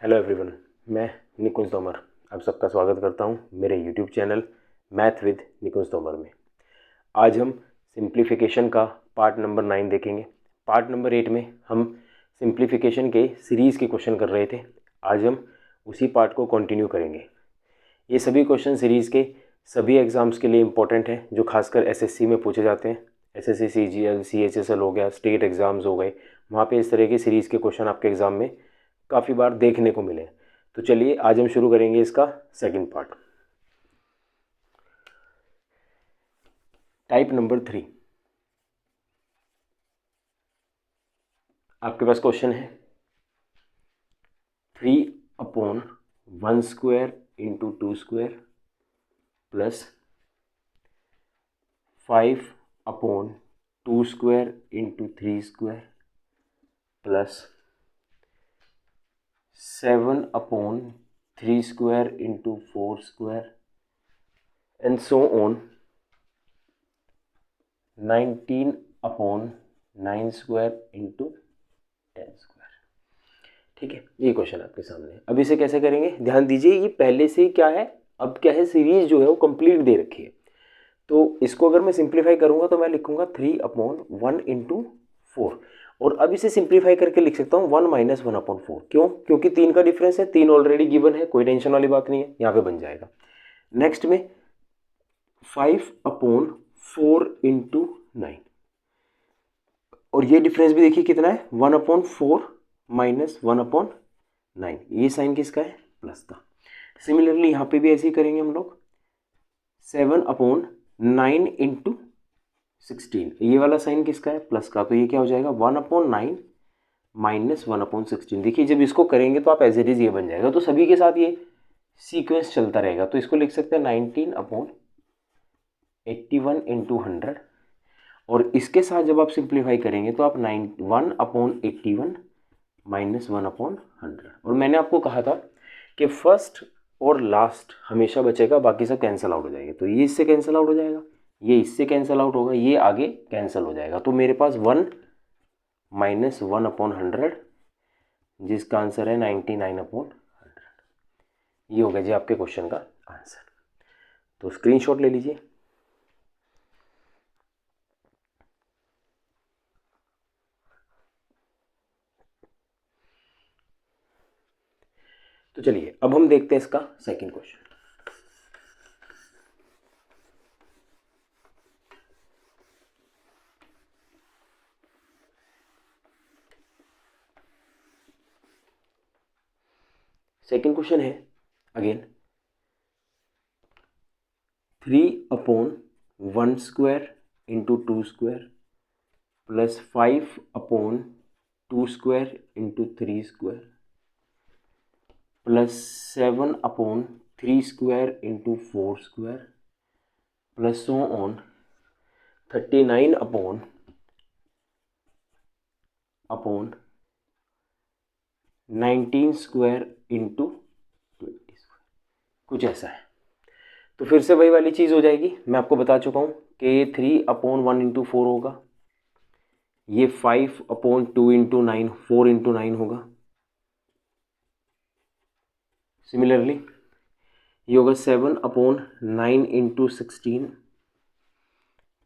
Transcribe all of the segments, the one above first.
Hello everyone, मैं निकुंज तोमर आप सबका स्वागत करता हूं मेरे यूट्यूब चैनल मैथ विद निकुंज तोमर में। आज हम सिंप्लीफिकेशन का पार्ट नंबर 9 देखेंगे। पार्ट नंबर 8 में हम सिंप्लीफिकेशन के सीरीज़ के क्वेश्चन कर रहे थे। आज हम उसी पार्ट को कंटिन्यू करेंगे। ये सभी क्वेश्चन सीरीज़ के सभी एग्ज़ाम्स के लिए इम्पोर्टेंट हैं, जो खासकर एसएससी में पूछे जाते हैं। एसएससी, सीजीएल, सीएचएसएल हो गया, स्टेट एग्ज़ाम्स हो गए, वहाँ पे इस तरह की सीरीज़ के क्वेश्चन आपके एग्ज़ाम में काफ़ी बार देखने को मिले। तो चलिए आज हम शुरू करेंगे इसका सेकंड पार्ट। टाइप नंबर 3, आपके पास क्वेश्चन है 3/1 square into 2 square plus 5/2 square into 3 square plus 7/3 square into 4 square and so on 19/9 square into 10 square. ठीक है, ये क्वेश्चन आपके सामने है। अब इसे कैसे करेंगे, ध्यान दीजिए। ये पहले से क्या है, अब क्या है, सीरीज जो है वो कंप्लीट दे रखी है। तो इसको अगर मैं सिंप्लीफाई करूंगा तो मैं लिखूंगा 3/1 इंटू 4, और अब इसे सिंप्लीफाई करके लिख सकता हूँ 1 - 1/4। क्यों? क्योंकि 3 का डिफरेंस है, 3 ऑलरेडी गिवन है, कोई टेंशन वाली बात नहीं है, यहाँ पे बन जाएगा। नेक्स्ट में 5/4 इंटू 9, और ये डिफरेंस भी देखिए कितना है, 1/4 - 1/9। ये साइन किसका है, प्लस का। सिमिलरली यहाँ पे भी ऐसे ही करेंगे हम लोग, 7/9 इंटू 16, ये वाला साइन किसका है, प्लस का। तो ये क्या हो जाएगा, 1/9 - 1/16। देखिए जब इसको करेंगे तो आप एज इट इज ये बन जाएगा। तो सभी के साथ ये सीक्वेंस चलता रहेगा। तो इसको लिख सकते हैं 19/81 इंटू 100, और इसके साथ जब आप सिंप्लीफाई करेंगे तो आप 1/81 - 1/100। और मैंने आपको कहा था कि फर्स्ट और लास्ट हमेशा बचेगा, बाकी सब कैंसिल आउट हो जाएंगे। तो ये इससे कैंसिल आउट हो जाएगा, ये इससे कैंसिल आउट होगा, ये आगे कैंसिल हो जाएगा। तो मेरे पास 1 - 1/100, जिसका आंसर है 99/100। ये हो गया जी आपके क्वेश्चन का आंसर। तो स्क्रीनशॉट ले लीजिए। तो चलिए अब हम देखते हैं इसका सेकंड क्वेश्चन। सेकंड क्वेश्चन है again 3/1 square into 2 square plus 5/2 square into 3 square plus 7/3 square into 4 square plus so on 39/19 square into 20 square, कुछ ऐसा है। तो फिर से वही वाली चीज़ हो जाएगी। मैं आपको बता चुका हूँ कि ये 3/1 इंटू 4 होगा, ये 5/2 इंटू 9 4 इंटू 9 होगा। सिमिलरली ये होगा 7/9 इंटू 16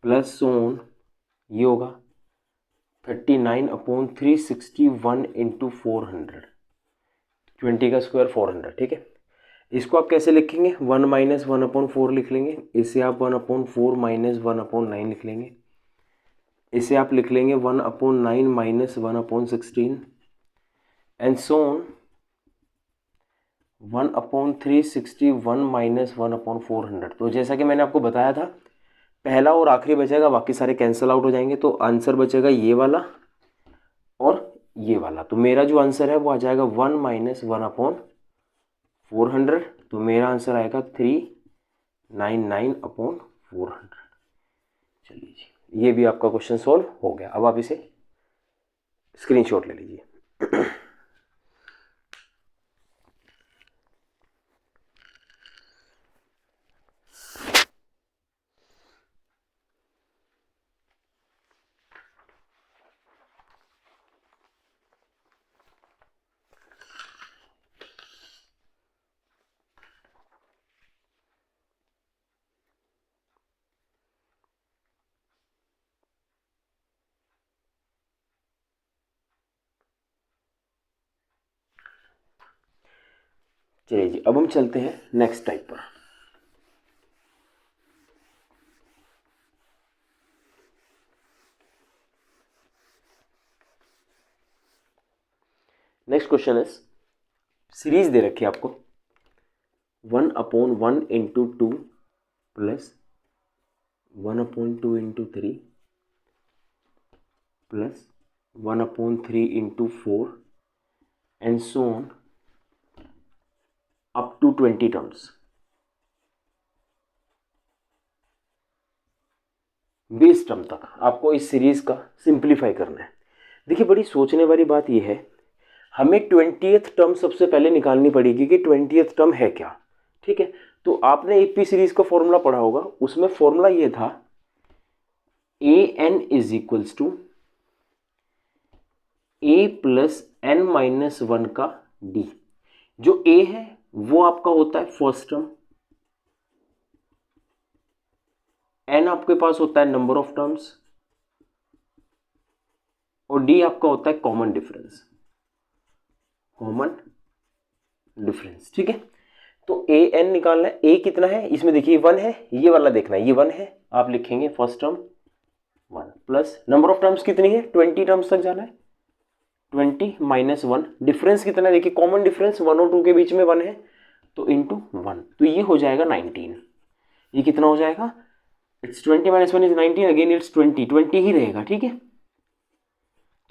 प्लस सोन, ये होगा 39/361 इंटू 400, 20 का स्क्वायर 400। ठीक है, इसको आप कैसे लिखेंगे, 1 - 1/4 लिख लेंगे। इसे आप 1/4 - 1/9 लिख लेंगे। इसे आप लिख लेंगे 1/9 - 1/16 एंड सो ऑन 1/361 - 1/400। तो जैसा कि मैंने आपको बताया था, पहला और आखिरी बचेगा, बाकी सारे कैंसिल आउट हो जाएंगे। तो आंसर बचेगा ये वाला और ये वाला। तो मेरा जो आंसर है वो आ जाएगा 1 - 1/400। तो मेरा आंसर आएगा 399/400। चलिए जी, ये भी आपका क्वेश्चन सॉल्व हो गया। अब आप इसे स्क्रीनशॉट ले लीजिए। चलिए जी, अब हम चलते हैं नेक्स्ट टाइप पर। नेक्स्ट क्वेश्चन इज, सीरीज दे रखी है आपको 1/1 into 2 plus 1/2 into 3 plus 1/3 into 4 and so on up to 20 terms. बेस टर्म तक आपको इस सीरीज का सिंप्लीफाई करना है। देखिए, बड़ी सोचने वाली बात यह है, हमें 20th टर्म सबसे पहले निकालनी पड़ेगी कि 20th टर्म है क्या। ठीक है, तो आपने एपी सीरीज का फॉर्मूला पढ़ा होगा, उसमें फॉर्मूला ये था an is equals to a plus n minus 1 का d। जो a है वो आपका होता है फर्स्ट टर्म, n आपके पास होता है नंबर ऑफ टर्म्स, और d आपका होता है कॉमन डिफरेंस। कॉमन डिफरेंस, ठीक है। तो ए एन निकालना है, ए कितना है इसमें, देखिए 1 है, ये वाला देखना है, ये 1 है, आप लिखेंगे first term 1 plus number of terms कितनी है, 20 टर्म्स तक जाना है, 20 माइनस 1, डिफरेंस कितना है, देखिए कॉमन डिफरेंस 1 और 2 के बीच में 1 है, तो इंटू 1, तो ये हो जाएगा 19। ये कितना हो जाएगा, it's 20 minus 1 is 19, again it's 20 ही रहेगा। ठीक है,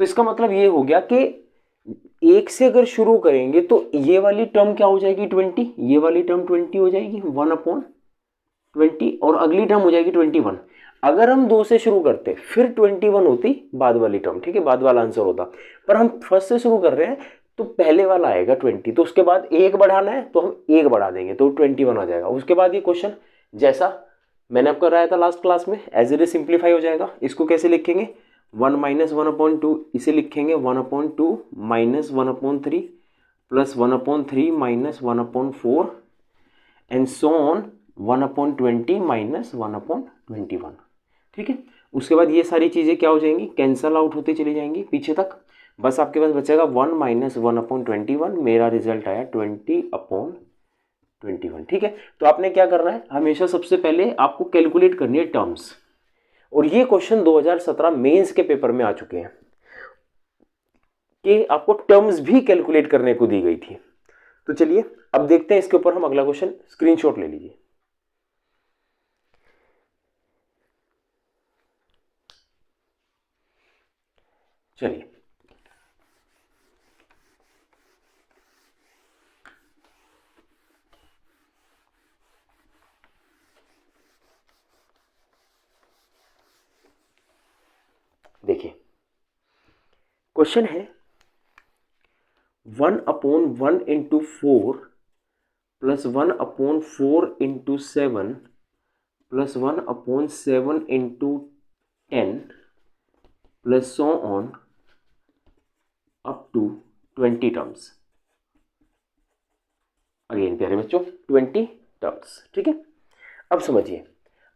तो इसका मतलब ये हो गया कि एक से अगर शुरू करेंगे तो ये वाली टर्म क्या हो जाएगी 20, ये वाली टर्म 20 हो जाएगी 1/20, और अगली टर्म हो जाएगी 21। अगर हम 2 से शुरू करते फिर 21 होती बाद वाली टर्म, ठीक है, बाद वाला आंसर होता, पर हम फर्स्ट से शुरू कर रहे हैं तो पहले वाला आएगा 20, तो उसके बाद 1 बढ़ाना है तो हम 1 बढ़ा देंगे तो 21 आ जाएगा। उसके बाद ये क्वेश्चन जैसा मैंने आपको कराया था लास्ट क्लास में, एज इट इज सिंप्लीफाई हो जाएगा। इसको कैसे लिखेंगे, 1 माइनस 1/2, इसे लिखेंगे 1/2 minus 1/3 plus 1/3 minus 1/4 and so on 1/20 minus 1/21। ठीक है, उसके बाद ये सारी चीज़ें क्या हो जाएंगी, कैंसल आउट होती चली जाएंगी पीछे तक, बस आपके पास बचेगा 1 माइनस 1/21। मेरा रिजल्ट आया 20/21। ठीक है, तो आपने क्या करना है, हमेशा सबसे पहले आपको कैलकुलेट करनी है टर्म्स, और ये क्वेश्चन 2017 मेंस के पेपर में आ चुके हैं कि आपको टर्म्स भी कैलकुलेट करने को दी गई थी। तो चलिए अब देखते हैं इसके ऊपर हम अगला क्वेश्चन, स्क्रीनशॉट ले लीजिए। चलिए देखिए, क्वेश्चन है 1/1 into 4 plus 1/4 into 7 plus 1/7 into 10 plus so on up to 20 terms. Again प्यारे बच्चों 20 टर्म्स। ठीक है, अब समझिए,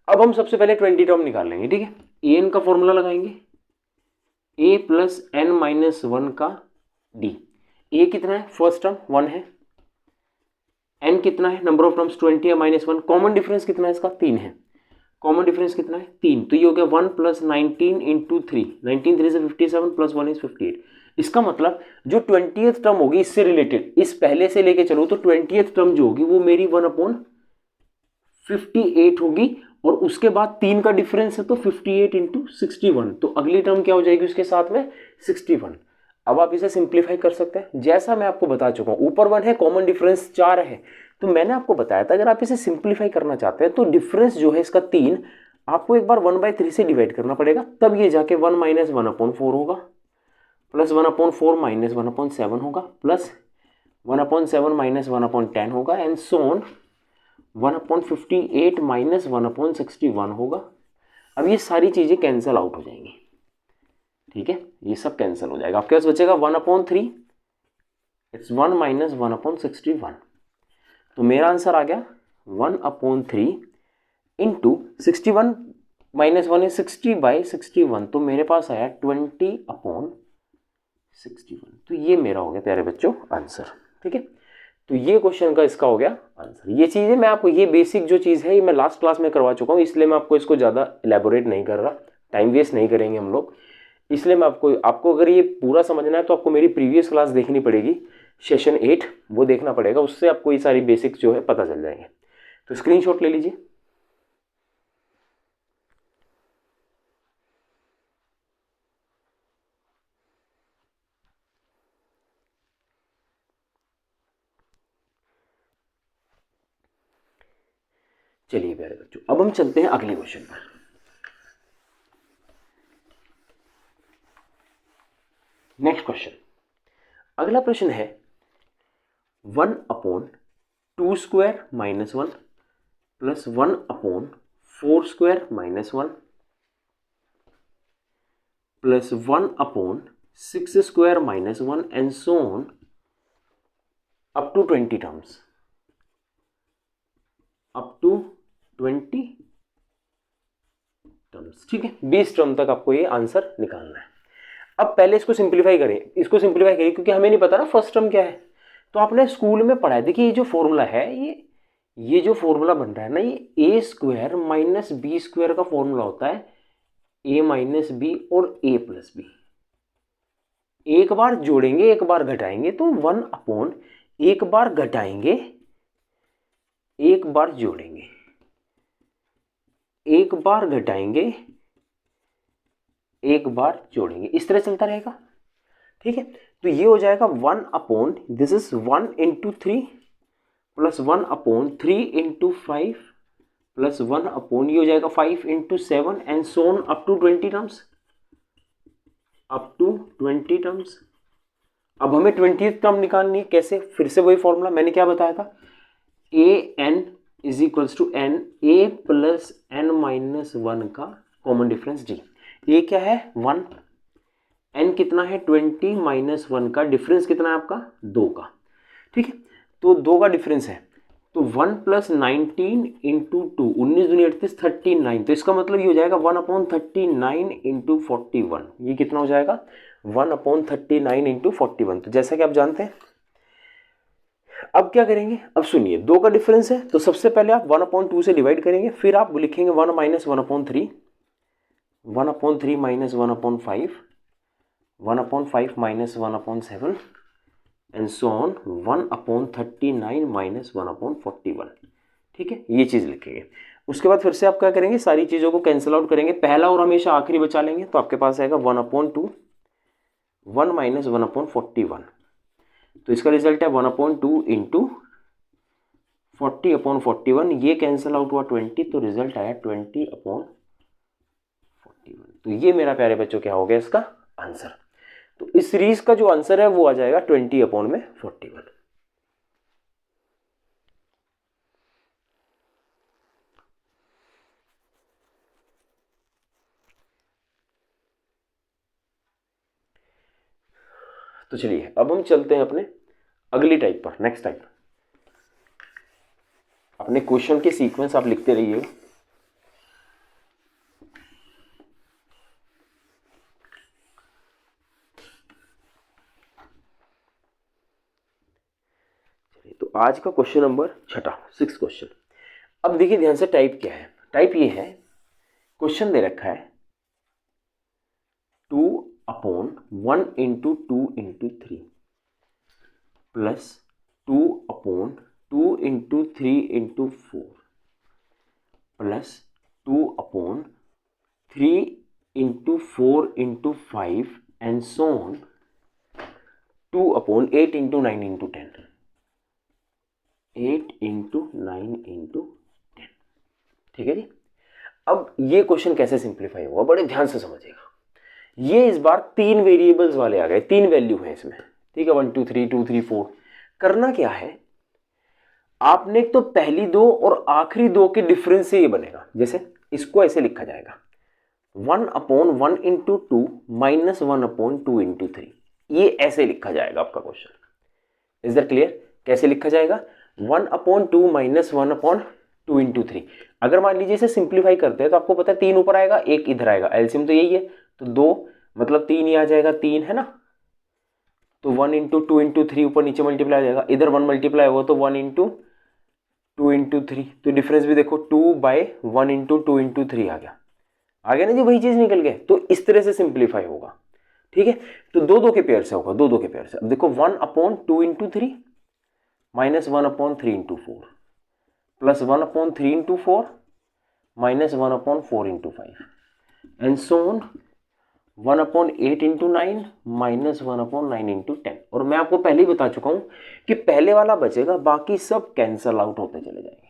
अब हम सबसे पहले 20 टर्म निकाल लेंगे। ठीक है, ए एन का फॉर्मूला लगाएंगे, a प्लस एन माइनस 1 का d। a कितना है, फर्स्ट टर्म 1 है, n कितना है, नंबर ऑफ टर्म्स 20 है माइनस 1, कॉमन डिफरेंस कितना है इसका, 3 है, कॉमन डिफरेंस कितना है 3, तो ये हो गया 1 प्लस 19 इंटू 3, 19 3 से 57 प्लस 1 इज 58। इसका मतलब जो 20th टर्म होगी इससे रिलेटेड, इस पहले से लेके चलो तो 20th टर्म जो होगी वो मेरी 1/58 होगी, और उसके बाद 3 का डिफरेंस है तो 58 इंटू 61, तो अगली टर्म क्या हो जाएगी उसके साथ में 61। अब आप इसे सिंप्लीफाई कर सकते हैं, जैसा मैं आपको बता चुका हूं, ऊपर 1 है, कॉमन डिफरेंस 4 है, तो मैंने आपको बताया था अगर आप इसे सिंप्लीफाई करना चाहते हैं तो डिफरेंस जो है इसका 3, आपको एक बार 1/3 से डिवाइड करना पड़ेगा, तब ये जाके 1 माइनस 1/4 होगा, प्लस 1/4 माइनस 1/7 होगा, प्लस 1/7 माइनस 1/10 होगा, एंड सो ऑन 1/58 माइनस 1/61 होगा। अब ये सारी चीज़ें कैंसिल आउट हो जाएंगी। ठीक है, ये सब कैंसिल हो जाएगा, आपके पास बचेगा 1/3, इट्स 1 माइनस 1/61, तो मेरा आंसर आ गया 1/3 इंटू 61 माइनस 1 is 60/61, तो मेरे पास आया 20/61, तो ये मेरा हो गया प्यारे बच्चों आंसर। ठीक है, तो ये क्वेश्चन का इसका हो गया आंसर। ये चीज़ें मैं आपको, ये बेसिक जो चीज़ है ये मैं लास्ट क्लास में करवा चुका हूँ, इसलिए मैं आपको इसको ज़्यादा एलैबोरेट नहीं कर रहा, टाइम वेस्ट नहीं करेंगे हम लोग। इसलिए मैं आपको अगर ये पूरा समझना है तो आपको मेरी प्रीवियस क्लास देखनी पड़ेगी, सेशन 8 वो देखना पड़ेगा, उससे आपको ये सारी बेसिक्स जो है पता चल जाएंगे। तो स्क्रीनशॉट ले लीजिए। चलिए प्यारे बच्चों, अब हम चलते हैं अगले क्वेश्चन पर। नेक्स्ट क्वेश्चन, अगला प्रश्न है 1/2² - 1 plus 1/4² - 1 plus 1/6² - 1 and so on up to 20 terms, up to 20 terms. ठीक है, 20 टर्म तक आपको ये आंसर निकालना है। अब पहले इसको सिंप्लीफाई करें, क्योंकि हमें नहीं पता ना फर्स्ट टर्म क्या है। तो आपने स्कूल में पढ़ा है, देखिए ये जो फॉर्मूला है, ये जो फॉर्मूला बन रहा है ना, ये a² - b² का फॉर्मूला होता है, a - b और a + b। एक बार जोड़ेंगे एक बार घटाएंगे, तो 1/, एक बार घटाएंगे एक बार जोड़ेंगे, एक बार घटाएंगे एक बार जोड़ेंगे, इस तरह चलता रहेगा। ठीक है, तो ये हो जाएगा 1/, दिस इज 1 × 3 प्लस 1/3 × 5 प्लस 1/, ये हो जाएगा 5 × 7 and so on up to 20 terms, up to 20 terms. अब हमें 20th टर्म निकालनी है, कैसे? फिर से वही फॉर्मूला मैंने क्या बताया था, an = n, a + n - 1 का कॉमन डिफरेंस d। ये क्या है 1, n कितना है 20 - 1 का डिफरेंस कितना है आपका 2 का। ठीक है, तो 2 का डिफरेंस है, तो 1 + 19 × 2, 19 दूनी 38, 39। तो इसका मतलब ये हो जाएगा 1/39 × 41। ये कितना हो जाएगा 1/39 × 41। तो जैसा कि आप जानते हैं, अब क्या करेंगे, अब सुनिए, 2 का डिफरेंस है, तो सबसे पहले आप 1/2 से डिवाइड करेंगे, फिर आप लिखेंगे 1 - 1/3, 1/3 - 1/5, 1/5 - 1/7 एंड सो ऑन 1/39 - 1/41। ठीक है, ये चीज़ लिखेंगे। उसके बाद फिर से आप क्या करेंगे, सारी चीज़ों को कैंसिल आउट करेंगे, पहला और हमेशा आखिरी बचा लेंगे, तो आपके पास आएगा 1/2, 1 - 1/41। तो इसका रिजल्ट है 1/2 × 40/41, ये कैंसिल आउट हुआ 20, तो रिजल्ट आया 20/41। तो ये मेरा प्यारे बच्चों क्या हो गया इसका आंसर। तो इस सीरीज का जो आंसर है वो आ जाएगा 20/41। तो चलिए अब हम चलते हैं अपने अगली टाइप पर, नेक्स्ट टाइप। अपने क्वेश्चन के सीक्वेंस आप लिखते रहिए। तो आज का क्वेश्चन नंबर 6 क्वेश्चन। अब देखिए ध्यान से, टाइप क्या है, टाइप ये है, क्वेश्चन दे रखा है 2/1 × 2 × 3 plus 2/2 × 3 × 4 plus 2/3 × 4 × 5 and so on 2/8 × 9 × 10, 8 × 9 × 10। ठीक है जी। अब ये क्वेश्चन कैसे सिंप्लीफाई होगा, बड़े ध्यान से समझिएगा। ये इस बार 3 वेरिएबल्स वाले आ गए, 3 वैल्यू हैं इसमें। ठीक है, 1 2 3 2 3 4। करना क्या है, आपने तो पहली 2 और आखिरी 2 के डिफरेंस से ये बनेगा। जैसे इसको ऐसे लिखा जाएगा 1/1 × 2 - 1/2 × 3, ये ऐसे लिखा जाएगा आपका क्वेश्चन। Is that clear? कैसे लिखा जाएगा 1/2 - 1/2 × 3। अगर मान लीजिए इसे सिंप्लीफाई करते हैं तो आपको पता है 3 ऊपर आएगा, 1 इधर आएगा, एलसीएम तो यही है, तो 2 मतलब 3 ही आ जाएगा, 3 है ना, तो 1 इंटू 2 इंटू 3 ऊपर नीचे मल्टीप्लाई हो जाएगा, इधर 1 मल्टीप्लाई होगा तो 1 इंटू 2 इंटू 3, तो डिफरेंस भी देखो 2/1 इंटू 2 इंटू 3 आ गया ना जी, वही चीज निकल गए। तो इस तरह से सिंप्लीफाई होगा, ठीक है। तो दो दो के पेयर से होगा, दो दो के पेयर से। अब देखो 1/2 into 3 minus 1/3 into 4 plus 1/3 into 4 minus 1/4 into 5 and so on 1/8 into 9 minus 1/9 into 10। और मैं आपको पहले ही बता चुका हूं कि पहले वाला बचेगा, बाकी सब कैंसल आउट होते चले जाएंगे,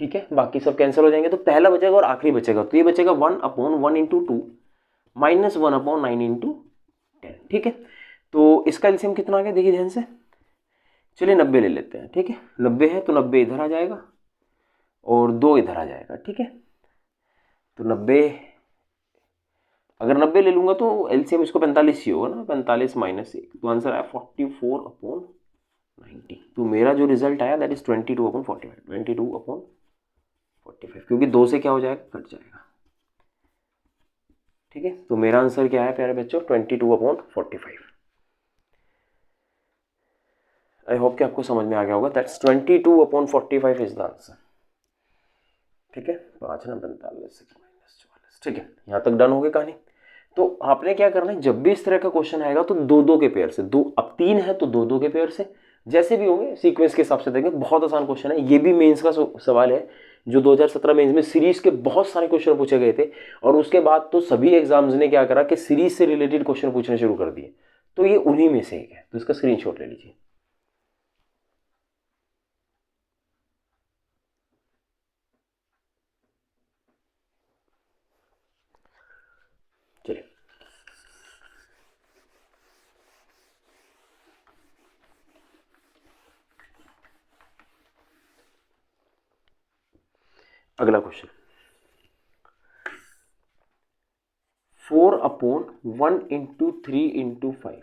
ठीक है। बाकी सब कैंसिल हो जाएंगे तो पहला बचेगा और आखिरी बचेगा, तो ये बचेगा 1/1 इंटू 2 माइनस 1/9 इंटू 10, ठीक है। तो इसका एलसीएम कितना आ गया देखिए ध्यान से, चलिए 90 ले लेते हैं, ठीक है। 90 है तो 90 इधर आ जाएगा और 2 इधर आ जाएगा, ठीक है। तो 90 अगर 90 ले लूंगा तो एलसीएम इसको 45 ही होगा ना, 45 माइनस 1, तो आंसर आया 44/90। तो मेरा जो रिजल्ट आया दैट इज 22/45, 22/45, क्योंकि 2 से क्या हो जाएगा, कट जाएगा, ठीक है। तो मेरा आंसर क्या है प्यारे बच्चों, 22/45। आई होप कि आपको समझ में आ गया होगा, दैट्स 22/45 इज द आंसर, ठीक है। 5 ना 45 माइनस 44, ठीक है। यहाँ तक डन हो गई कहानी। तो आपने क्या करना है, जब भी इस तरह का क्वेश्चन आएगा तो दो दो के पेयर से, दो, अब 3 है तो दो दो के पेयर से, जैसे भी होंगे सीक्वेंस के हिसाब से देंगे। बहुत आसान क्वेश्चन है, ये भी मेंस का सवाल है जो 2017 मेंस में सीरीज के बहुत सारे क्वेश्चन पूछे गए थे, और उसके बाद तो सभी एग्जाम्स ने क्या करा कि सीरीज से रिलेटेड क्वेश्चन पूछने शुरू कर दिए। तो ये उन्हीं में से एक है, तो इसका स्क्रीनशॉट ले लीजिए। चलिए अगला question, 4/1 into 3 into 5,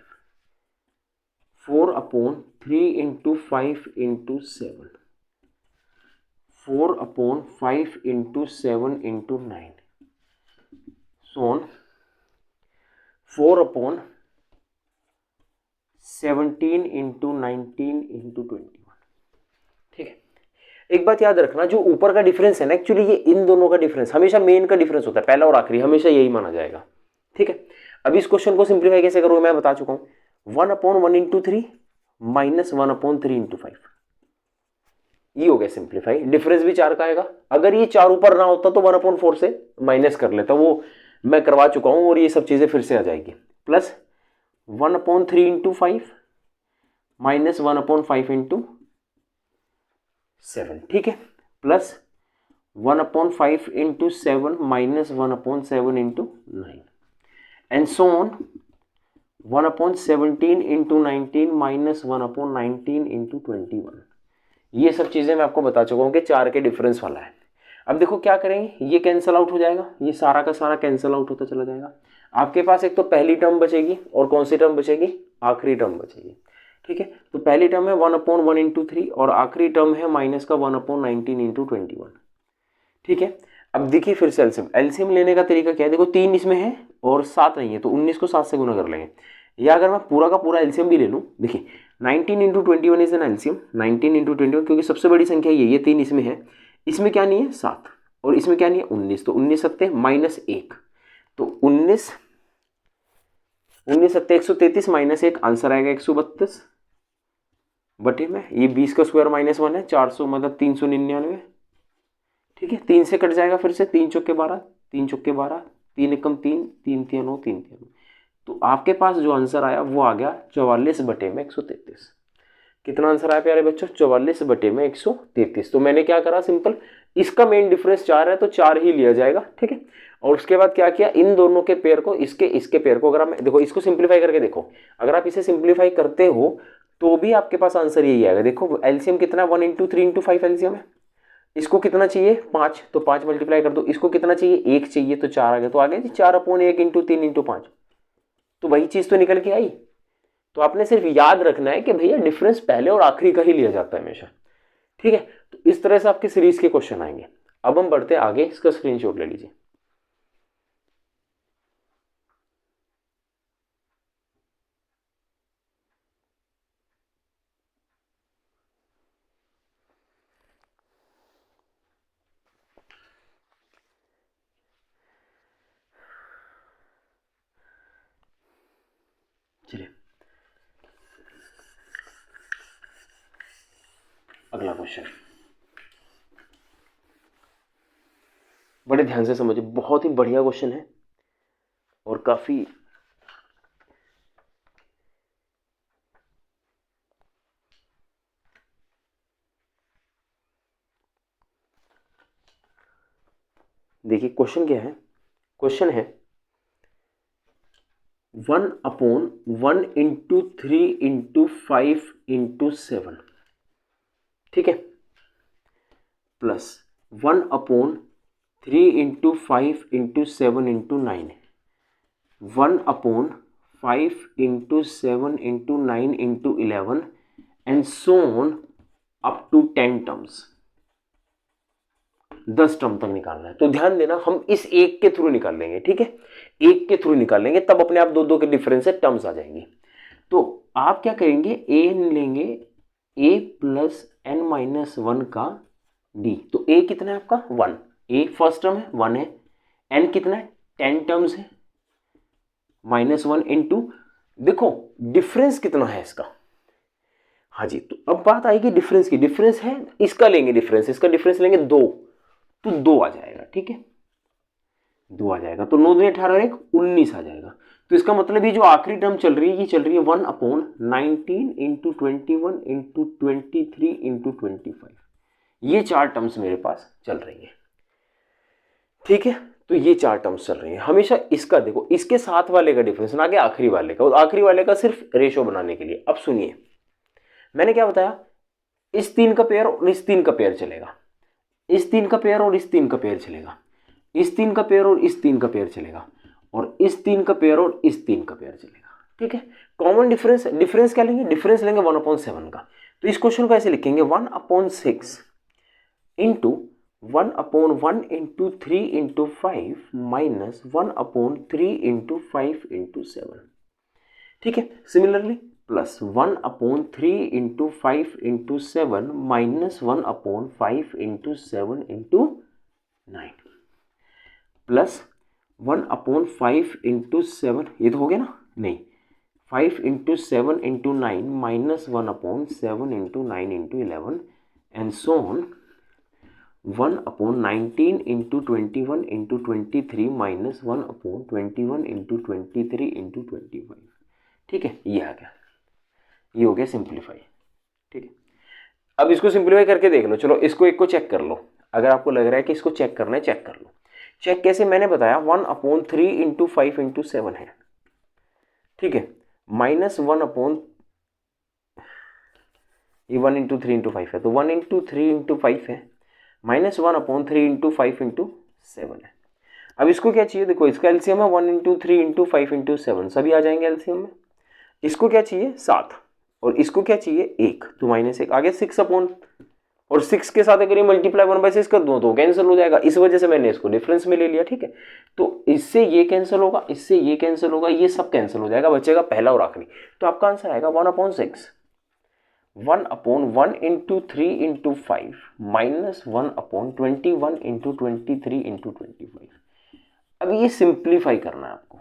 4/3 into 5 into 7, 4/5 into 7 into 9, सोन 4/17 इंटू 19 इंटू 21, ठीक है। एक बात याद रखना, जो ऊपर का डिफरेंस है ना, एक्चुअली ये इन दोनों का डिफरेंस हमेशा मेन का डिफरेंस होता है, पहला और आखिरी हमेशा यही माना जाएगा, ठीक है। अब इस क्वेश्चन को सिंप्लीफाई कैसे करूंगा मैं बता चुका हूं, 1/1 इंटू 3 माइनस 1/3 इंटू 5, ये हो गया सिंप्लीफाई। डिफरेंस भी 4 का आएगा, अगर ये 4 ऊपर ना होता तो 1/4 से माइनस कर लेता, वो मैं करवा चुका हूं, और ये सब चीजें फिर से आ जाएगी। प्लस 1/3 इंटू 5 माइनस 1/5 इंटू 7, ठीक है। Plus 1/5 into 7 minus 1/7 into 9 and so on 1/17 into 19 minus 1/19 into 21। ये सब चीजें मैं आपको बता चुका हूं कि 4 के डिफरेंस वाला है। अब देखो क्या करेंगे, ये कैंसिल आउट हो जाएगा, ये सारा का सारा कैंसिल आउट होता चला जाएगा। आपके पास एक तो पहली टर्म बचेगी और कौन सी टर्म बचेगी, आखिरी टर्म बचेगी, ठीक है। तो पहली टर्म है 1/1 इंटू 3 और आखिरी टर्म है माइनस का 1/19 इंटू 21, ठीक है। अब देखिए फिर से एलसीएम, एलसीएम लेने का तरीका क्या है, देखो 3 इसमें है और 7 नहीं है, तो 19 को 7 से गुना कर लेंगे। या अगर मैं पूरा का पूरा एलसीएम भी ले लूँ, देखिए 19 into 21 is an LCM, 19 into 21, क्योंकि सबसे बड़ी संख्या ये 3 इसमें है, इसमें क्या नहीं है 7, और इसमें क्या नहीं है 19, तो 19 सत्ते माइनस 1, तो 19 सत्ते 133 माइनस 1, आंसर आएगा 132 बटे में ये 20 का स्क्वायर माइनस 1 है 400 मतलब 399, ठीक है। 3 से कट जाएगा, फिर से 3 चौके 12, 3 चौके 12, 3 एकम 3, 3 3 9, 3 3 9, तो आपके पास जो आंसर आया वो आ गया 44 बटे में 133। कितना आंसर आया प्यारे बच्चों, 44 बटे में 133। तो मैंने क्या करा, सिंपल, इसका मेन डिफरेंस 4 है तो 4 ही लिया जाएगा, ठीक है। और उसके बाद क्या किया, इन दोनों के पेयर को इसके पेयर को, अगर आप देखो इसको सिंप्लीफाई करके देखो, अगर आप इसे सिंप्लीफाई करते हो तो भी आपके पास आंसर यही आएगा। देखो एलसीएम कितना, 1 इंटू 3 इंटू 5 एलसीएम है, इसको कितना चाहिए 5, तो 5 मल्टीप्लाई कर दो, इसको कितना चाहिए 1 चाहिए तो 4 आ गया, तो आ गया जी 4/1 इंटू 3 इंटू 5, तो वही चीज तो निकल के आई। तो आपने सिर्फ याद रखना है कि भैया डिफरेंस पहले और आखिरी का ही लिया जाता है हमेशा, ठीक है। तो इस तरह से आपके सीरीज के क्वेश्चन आएंगे। अब हम बढ़ते आगे, इसका स्क्रीनशॉट ले लीजिए। अगला क्वेश्चन, बड़े ध्यान से समझिए, बहुत ही बढ़िया क्वेश्चन है और काफी देखिए क्वेश्चन क्या है। क्वेश्चन है 1/1 × 3 × 5 × 7, ठीक है, plus 1/3 × 5 × 7 × 9, 1/5 × 7 × 9 × 11 and so on up to 10 terms, 10 term तक निकालना है। तो ध्यान देना, हम इस एक के थ्रू निकाल लेंगे, ठीक है, एक के थ्रू निकाल लेंगे, तब अपने आप दो दो के डिफरेंस से टर्म्स आ जाएंगी। तो आप क्या करेंगे, ए लेंगे a प्लस n माइनस 1 का d। तो a कितना है आपका 1, a फर्स्ट टर्म है 1 है, n कितना है 10 टर्म्स है, -1 इंटू, देखो डिफरेंस कितना है इसका, हाँ जी। तो अब बात आएगी डिफरेंस की, डिफरेंस है इसका लेंगे डिफरेंस, इसका डिफरेंस लेंगे 2, तो 2 आ जाएगा, ठीक है, 2 आ जाएगा। तो 9 दूनी 18 1 19 आ जाएगा। तो इसका मतलब ये जो आखिरी टर्म चल रही है, ये चल रही है 1/19 इंटू 21 इंटू 23 इंटू 25, ये 4 टर्म्स मेरे पास चल रही है, ठीक है। तो ये 4 टर्म्स चल रही हैं। हमेशा इसका देखो, इसके साथ वाले का डिफरेंस ना कि आखिरी वाले का, आखिरी वाले का सिर्फ रेशो बनाने के लिए। अब सुनिए, मैंने क्या बताया, इस 3 का पेयर और इस 3 का पेयर चलेगा, इस 3 का पेयर और इस 3 का पेयर चलेगा, इस 3 का पेयर और इस 3 का पेयर चलेगा, और इस 3 का पेयर और इस 3 का पेयर चलेगा, ठीक है। कॉमन डिफरेंस, डिफरेंस क्या लेंगे, डिफरेंस लेंगे 1/7 का। तो इस क्वेश्चन को ऐसे लिखेंगे 1/6 into 1/1 into 3 into 5 minus 1/3 into 5 into 7, ठीक है। Similarly plus 1/3 into 5 into 7 minus 1/5 into 7 into 9, plus 1/5 into 7, ये तो हो गया ना, नहीं, 5 into 7 into 9 minus 1/7 into 9 into 11 and so on 1/19 into 21 into 23 minus 1/21 into 23 into 25, ठीक है। ये आ गया, ये हो गया सिंप्लीफाई, ठीक है। अब इसको सिंप्लीफाई करके देख लो, चलो इसको एक को चेक कर लो, अगर आपको लग रहा है कि इसको चेक करना है, चेक कर लो। चेक कैसे, मैंने बताया 1/3 इंटू 5 इंटू 7 है, ठीक है, माइनस 1 ये 1 इंटू 3 इंटू 5 है, तो 1 इंटू 3 इंटू 5 है, माइनस 1/3 इंटू 5 इंटू 7 है। अब इसको क्या चाहिए, देखो इसका एलसीएम है 1 इंटू 3 इंटू 5 इंटू 7, सभी आ जाएंगे एलसीएम में। इसको क्या चाहिए 7, और इसको क्या चाहिए 1, तो -1 आ गया 6 और 6 के साथ अगर ये मल्टीप्लाई 1/6 कर दूं तो कैंसिल हो जाएगा, इस वजह से मैंने इसको डिफरेंस में ले लिया, ठीक है। तो इससे ये कैंसिल होगा, इससे ये कैंसिल होगा, ये सब कैंसिल हो जाएगा, बचेगा पहला और आखिरी। तो आपका आंसर आएगा 1/6, 1/1 into 3 into 5 minus 1/21 into 23 into 25। अब ये सिंप्लीफाई करना है आपको,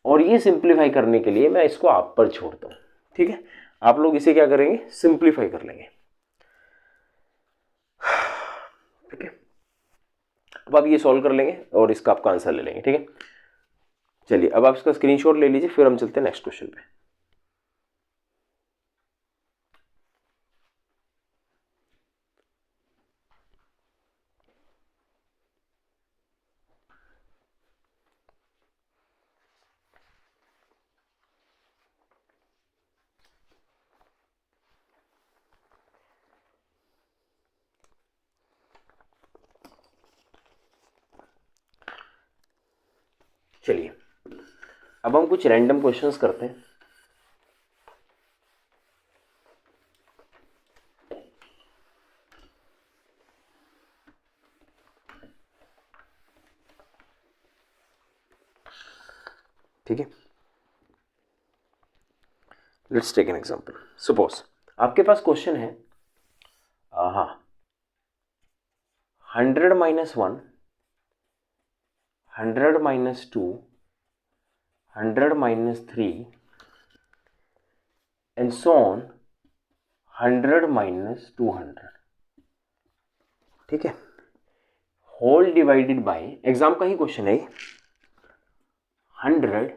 और ये सिंप्लीफाई करने के लिए मैं इसको आप पर छोड़ता हूं, ठीक है। आप लोग इसे क्या करेंगे, सिंप्लीफाई कर लेंगे, ठीक है। अब आप ये सॉल्व कर लेंगे और इसका आपका आंसर ले लेंगे, ठीक है। चलिए अब आप इसका स्क्रीनशॉट ले लीजिए, फिर हम चलते हैं नेक्स्ट क्वेश्चन पे। चलिए अब हम कुछ रैंडम क्वेश्चंस करते हैं। ठीक है, let's take an example. Suppose आपके पास क्वेश्चन है, हाँ, 100 - 1, 100 - 2, 100 - 3 and so on 100 माइनस 200, ठीक है, होल डिवाइडेड बाय, एग्जाम का ही क्वेश्चन है, 100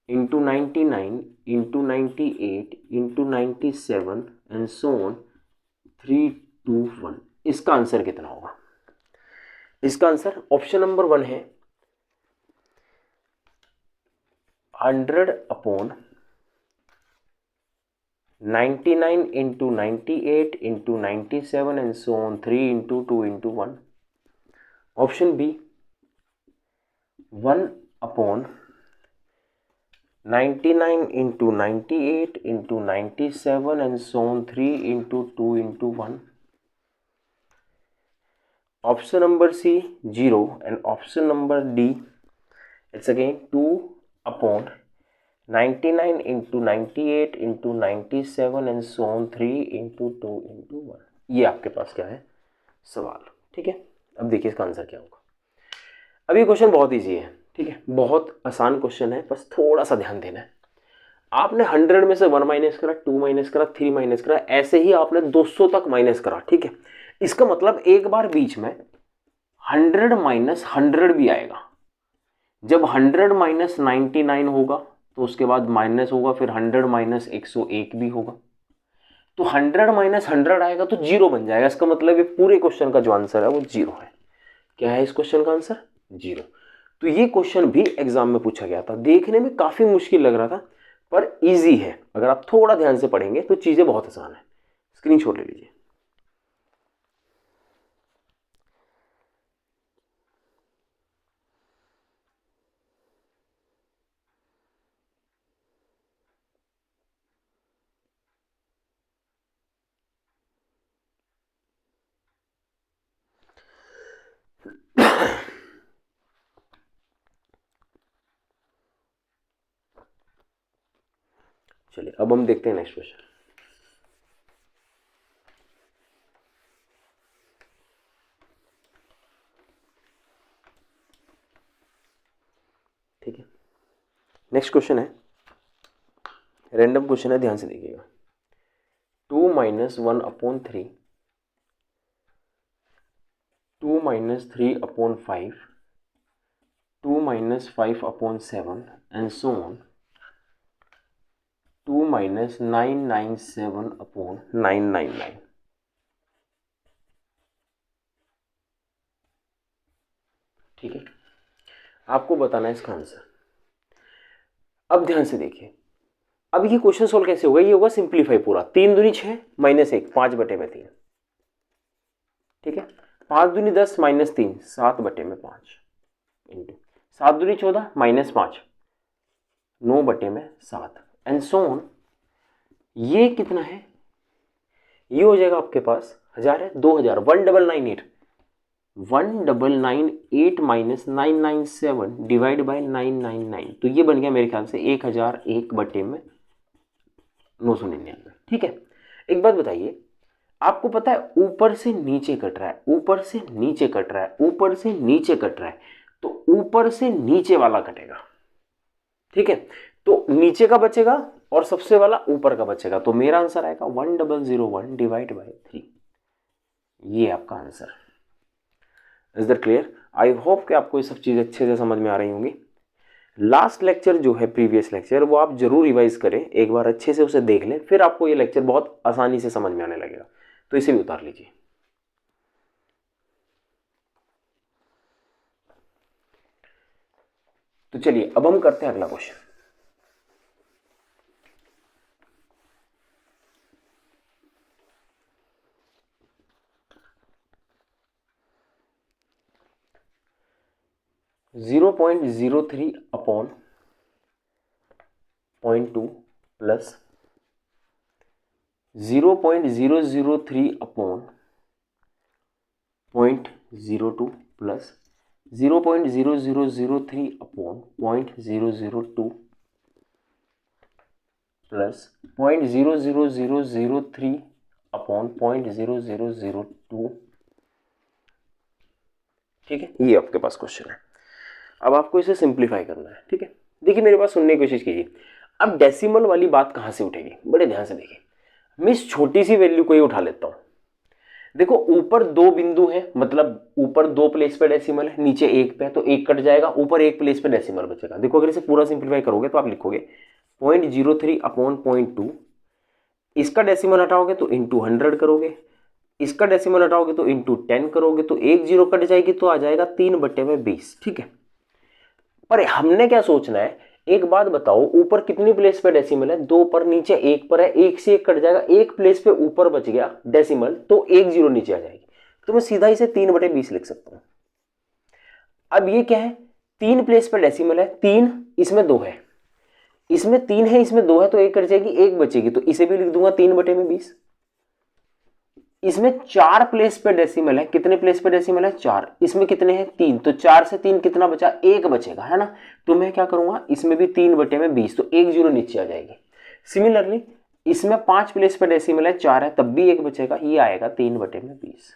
into 99 into 98 into 97 and so on 3 2 1। इसका आंसर कितना होगा? इसका आंसर ऑप्शन नंबर 1 है 100 upon 99 into 98 into 97 and so on 3 into 2 into 1। Option B 1 upon 99 into 98 into 97 and so on 3 into 2 into 1। Option number C 0 and option number D it's again 2 upon 99 into 98 into 97 and so on 3 into 2 into 1। ये आपके पास क्या है सवाल, ठीक है। अब देखिए इसका आंसर क्या होगा। अब ये क्वेश्चन बहुत इजी है, ठीक है, बहुत आसान क्वेश्चन है, बस थोड़ा सा ध्यान देना है। आपने 100 में से 1 माइनस करा, 2 माइनस करा, 3 माइनस करा, ऐसे ही आपने 200 तक माइनस करा, ठीक है। इसका मतलब एक बार बीच में 100 माइनस 100 भी आएगा। जब 100 माइनस 99 होगा तो उसके बाद माइनस होगा, फिर 100 माइनस 101 भी होगा, तो 100 माइनस 100 आएगा तो 0 बन जाएगा। इसका मतलब ये पूरे क्वेश्चन का जो आंसर है वो 0 है। क्या है इस क्वेश्चन का आंसर? 0। तो ये क्वेश्चन भी एग्जाम में पूछा गया था, देखने में काफी मुश्किल लग रहा था पर इजी है। अगर आप थोड़ा ध्यान से पढ़ेंगे तो चीजें बहुत आसान है। स्क्रीनशॉट ले लीजिए। चलिए अब हम देखते हैं नेक्स्ट क्वेश्चन। ठीक है, नेक्स्ट क्वेश्चन है, रैंडम क्वेश्चन है, ध्यान से देखिएगा। 2 minus 1 upon 3, 2 minus 3 upon 5, 2 minus 5 upon 7 and so on 2 minus 997 upon 999। ठीक है, आपको बताना है इसका आंसर। अब ध्यान से देखिए, अब ये क्वेश्चन सोल्व कैसे होगा? ये होगा सिंप्लीफाई पूरा। 3 दूनी 6 माइनस 1 5 बटे में 3, ठीक है। 5 दूनी 10 माइनस 3 7 बटे में 5 इंटू 7 दूनी 14 माइनस 5 9 बटे में 7 एंड सो ऑन। ये कितना है? ये हो जाएगा आपके पास 1000 है, 2000, 1998 1998 माइनस 997 डिवाइड बाय 999, तो ये बन गया मेरे ख्याल से 1001 बटे में 999। ठीक है, एक बात बताइए, आपको पता है ऊपर से नीचे कट रहा है, ऊपर से नीचे कट रहा है, ऊपर से नीचे कट रहा है, तो ऊपर से नीचे वाला कटेगा। ठीक है, तो नीचे का बचेगा और सबसे वाला ऊपर का बचेगा, तो मेरा आंसर आएगा 1001 डिवाइड बाय 3। ये आपका answer. Is that clear? I hope कि आपको ये सब चीज़ अच्छे से समझ में आ रही होंगी। लास्ट लेक्चर जो है, प्रीवियस लेक्चर, वो आप जरूर रिवाइज करें, एक बार अच्छे से उसे देख लें, फिर आपको ये लेक्चर बहुत आसानी से समझ में आने लगेगा। तो इसे भी उतार लीजिए। तो चलिए अब हम करते हैं अगला question. (0.03 upon 0.2 plus 0.003 upon 0.02 plus 0.0003 upon 0.002 plus 0.00003 upon 0.0002। ठीक है, ये आपके पास क्वेश्चन है। अब आपको इसे सिंप्लीफाई करना है। ठीक है, देखिए मेरे पास सुनने की कोशिश कीजिए। अब डेसिमल वाली बात कहाँ से उठेगी, बड़े ध्यान से देखिए। मैं इस छोटी सी वैल्यू को ही उठा लेता हूं। देखो ऊपर दो बिंदु हैं, मतलब ऊपर दो प्लेस पे डेसिमल है, नीचे एक पे, तो एक कट जाएगा, ऊपर एक प्लेस पे डेसिमल बचेगा। देखो अगर इसे पूरा सिंप्लीफाई करोगे तो आप लिखोगे 0.03 अपॉन 0.2, इसका डेसिमल हटाओगे तो इंटू 100 करोगे, इसका डेसिमल हटाओगे तो इंटू 10 करोगे, तो एक जीरो कट जाएगी तो आ जाएगा 3/20। ठीक है, पर हमने क्या सोचना है, एक बात बताओ, ऊपर कितनी प्लेस पे डेसिमल है, दो पर, नीचे एक पर है, एक से एक कट जाएगा, एक प्लेस पे ऊपर बच गया डेसिमल तो एक जीरो नीचे आ जाएगी, तो मैं सीधा इसे 3/20 लिख सकता हूं। अब ये क्या है, तीन प्लेस पे डेसिमल है, तीन, इसमें दो है, इसमें तीन है, इसमें दो है, तो एक कट जाएगी, एक बचेगी, तो इसे भी लिख दूंगा 3/20। इसमें चार प्लेस पे डेसिमल है, कितने प्लेस पे डेसिमल है, चार, इसमें कितने हैं, तीन, तो चार से तीन कितना बचा, एक बचेगा, है ना। तो मैं क्या करूंगा, इसमें भी 3/20, तो एक जीरो नीचे आ जाएगी। सिमिलरली इसमें पांच प्लेस पे डेसिमल है, चार है, तब भी एक बचेगा, ये आएगा 3/20।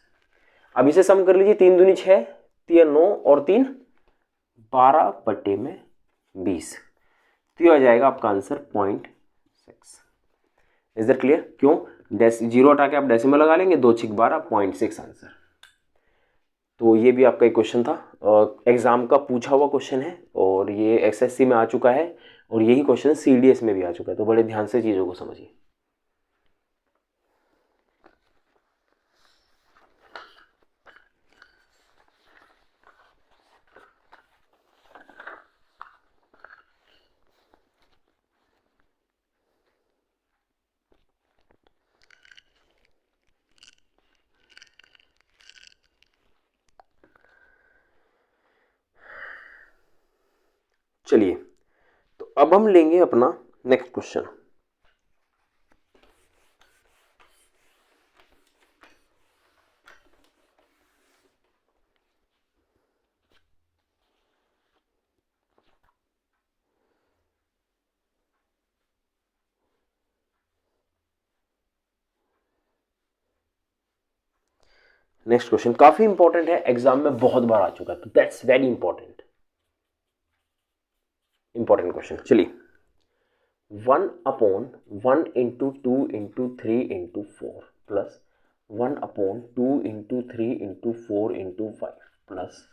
अब इसे सम कर लीजिए, 3 दूनी 6, 3 9 और 3 12/20, तो ये आ जाएगा आपका आंसर 0.6। Is that clear? क्यों, जीरो हटा के आप डेसिमल लगा लेंगे, 2 6 12 0.6 आंसर। तो ये भी आपका एक क्वेश्चन था, एग्जाम का पूछा हुआ क्वेश्चन है, और ये एसएससी में आ चुका है, और यही क्वेश्चन सीडीएस में भी आ चुका है, तो बड़े ध्यान से चीज़ों को समझिए। चलिए, तो अब हम लेंगे अपना नेक्स्ट क्वेश्चन। नेक्स्ट क्वेश्चन काफी इंपॉर्टेंट है, एग्जाम में बहुत बार आ चुका है, तो दैट्स वेरी इंपॉर्टेंट क्वेश्चन। चलिए, 1/1 into 2 into 3 into 4 plus 1/2 into 3 into 4 into 5 plus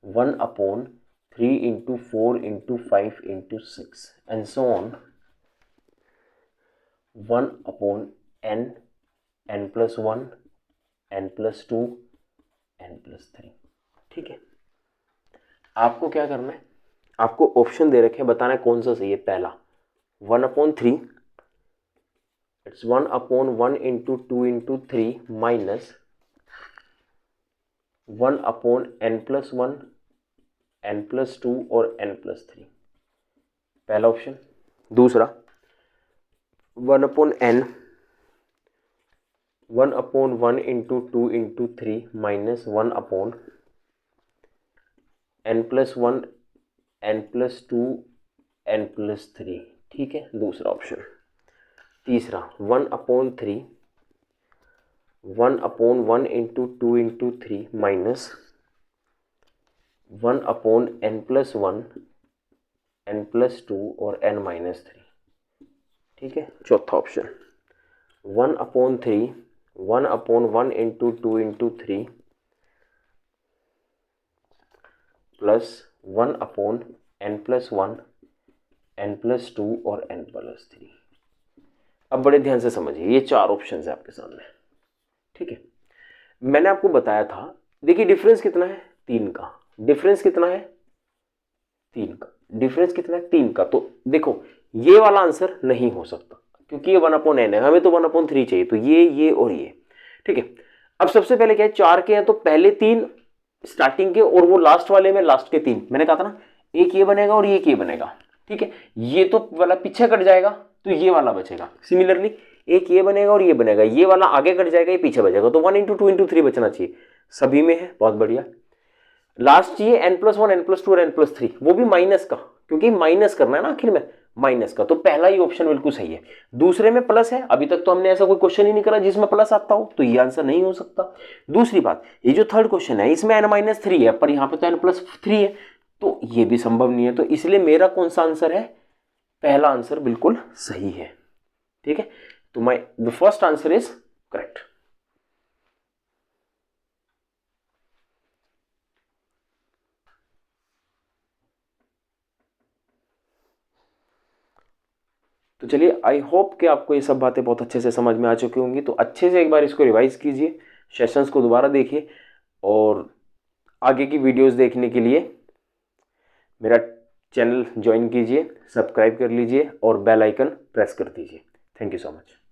1/3 into 4 into 5 into 6 and so on 1/n, n+1, n+2, n+3। ठीक है, आपको क्या करना है, आपको ऑप्शन दे रखे हैं, बताना है कौन सा सही है। पहला 1/3, it's 1/1 into 2 into 3 minus 1/n+1, n+2 और n+3, पहला ऑप्शन। दूसरा 1/n, 1/1 into 2 into 3 minus 1/n+1, n+2, n+3। ठीक है, दूसरा ऑप्शन। तीसरा 1/3, 1/1 into 2 into 3 minus 1/n+1, n+2 और n-3। ठीक है, चौथा option 1/3, 1/1 into 2 into 3 plus 1/n+1, n+2 और n+3। अब बड़े ध्यान से समझिए, ये चार ऑप्शन है आपके सामने। ठीक है, मैंने आपको बताया था, देखिए डिफरेंस कितना है, 3 का। डिफरेंस कितना है, 3 का। डिफरेंस कितना है, 3 का। तो देखो ये वाला आंसर नहीं हो सकता, क्योंकि ये 1/n है, हमें तो 1/3 चाहिए, तो ये और ये। ठीक है, अब सबसे पहले क्या है, 4 के हैं तो पहले 3 स्टार्टिंग के, और वो लास्ट वाले में लास्ट के 3। मैंने कहा था ना, एक ये बनेगा और एक ये बनेगा। ठीक है, ये तो वाला पीछे कट जाएगा, तो ये वाला बचेगा। सिमिलरली एक ये बनेगा और ये बनेगा, ये वाला आगे कट जाएगा, ये पीछे बचेगा, तो 1 इंटू 2 इंटू 3 बचना चाहिए। सभी में है, बहुत बढ़िया। लास्ट चाहिए n+1, n+2 और n+3, वो भी माइनस का, क्योंकि माइनस करना है ना आखिर में, माइनस का। तो पहला ही ऑप्शन बिल्कुल सही है। दूसरे में प्लस है, अभी तक तो हमने ऐसा कोई क्वेश्चन ही नहीं करा जिसमें प्लस आता हो, तो ये आंसर नहीं हो सकता। दूसरी बात, ये जो थर्ड क्वेश्चन है इसमें n-3 है, पर यहाँ पे तो n+3 है, तो ये भी संभव नहीं है। तो इसलिए मेरा कौन सा आंसर है, पहला आंसर बिल्कुल सही है। ठीक है, तो the first answer is correct. तो चलिए, आई होप कि आपको ये सब बातें बहुत अच्छे से समझ में आ चुकी होंगी। तो अच्छे से एक बार इसको रिवाइज कीजिए, सेशंस को दोबारा देखिए, और आगे की वीडियोस देखने के लिए मेरा चैनल ज्वाइन कीजिए, सब्सक्राइब कर लीजिए और बेल आइकन प्रेस कर दीजिए। Thank you so much.